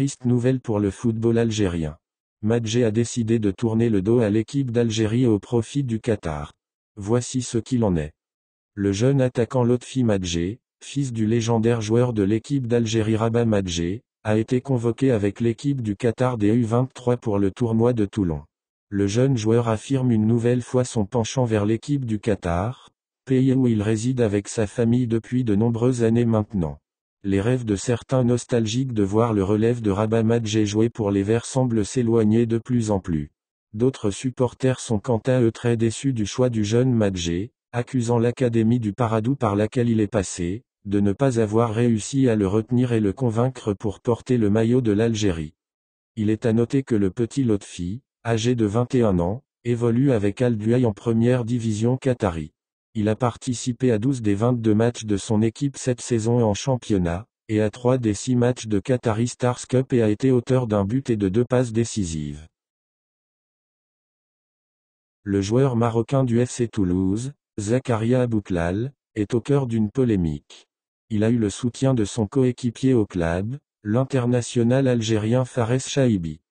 triste nouvelle pour le football algérien. Madjé a décidé de tourner le dos à l'équipe d'Algérie au profit du Qatar. Voici ce qu'il en est. Le jeune attaquant Lotfi Madjé, fils du légendaire joueur de l'équipe d'Algérie Rabah Madjé, a été convoqué avec l'équipe du Qatar des U23 pour le tournoi de Toulon. Le jeune joueur affirme une nouvelle fois son penchant vers l'équipe du Qatar, pays où il réside avec sa famille depuis de nombreuses années maintenant. Les rêves de certains nostalgiques de voir le relève de Rabah Madjé jouer pour les Verts semblent s'éloigner de plus en plus. D'autres supporters sont quant à eux très déçus du choix du jeune Madjé, accusant l'académie du Paradou par laquelle il est passé, de ne pas avoir réussi à le retenir et le convaincre pour porter le maillot de l'Algérie. Il est à noter que le petit Lotfi, âgé de 21 ans, évolue avec Al-Duhaï en première division qatari. Il a participé à 12 des 22 matchs de son équipe cette saison en championnat, et à 3 des 6 matchs de Qatari Stars Cup et a été auteur d'un but et de 2 passes décisives. Le joueur marocain du FC Toulouse, Zakaria Abouklal, est au cœur d'une polémique. Il a eu le soutien de son coéquipier au club, l'international algérien Fares Chaibi.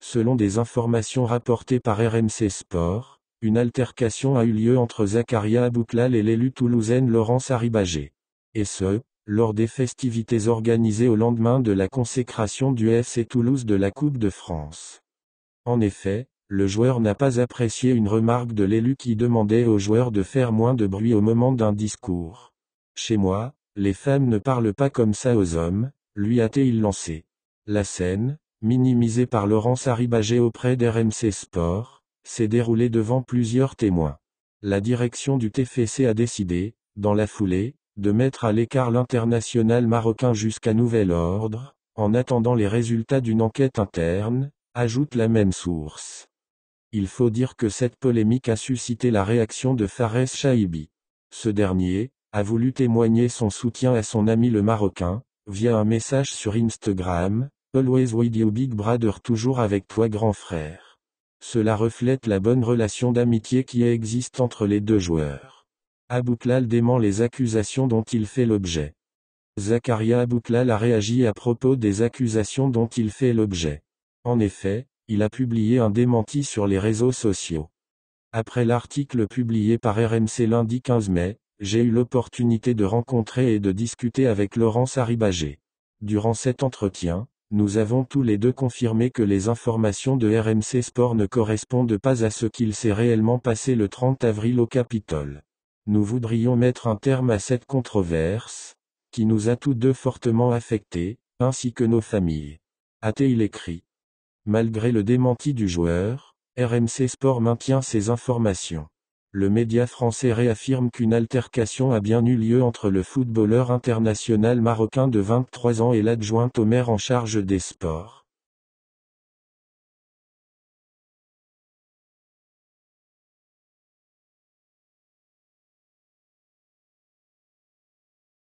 Selon des informations rapportées par RMC Sport, une altercation a eu lieu entre Zakaria Abouklal et l'élu toulousaine Laurence Harribagé. Et ce, lors des festivités organisées au lendemain de la consécration du FC Toulouse de la Coupe de France. En effet, le joueur n'a pas apprécié une remarque de l'élu qui demandait aux joueurs de faire moins de bruit au moment d'un discours. « Chez moi, les femmes ne parlent pas comme ça aux hommes », lui a-t-il lancé. La scène, minimisée par Laurence Harribagé auprès d'RMC Sport, s'est déroulée devant plusieurs témoins. La direction du TFC a décidé, dans la foulée, de mettre à l'écart l'international marocain jusqu'à nouvel ordre, en attendant les résultats d'une enquête interne, ajoute la même source. Il faut dire que cette polémique a suscité la réaction de Fares Chaibi. Ce dernier a voulu témoigner son soutien à son ami le Marocain, via un message sur Instagram, « Always with you big brother, toujours avec toi grand frère ». Cela reflète la bonne relation d'amitié qui existe entre les deux joueurs. Abouklal dément les accusations dont il fait l'objet. Zakaria Abouklal a réagi à propos des accusations dont il fait l'objet. En effet, il a publié un démenti sur les réseaux sociaux. Après l'article publié par RMC lundi 15 mai, j'ai eu l'opportunité de rencontrer et de discuter avec Laurence Harribagé. Durant cet entretien, nous avons tous les deux confirmé que les informations de RMC Sport ne correspondent pas à ce qu'il s'est réellement passé le 30 avril au Capitole. Nous voudrions mettre un terme à cette controverse, qui nous a tous deux fortement affectés, ainsi que nos familles. A-t-il écrit. Malgré le démenti du joueur, RMC Sport maintient ses informations. Le média français réaffirme qu'une altercation a bien eu lieu entre le footballeur international marocain de 23 ans et l'adjointe au maire en charge des sports.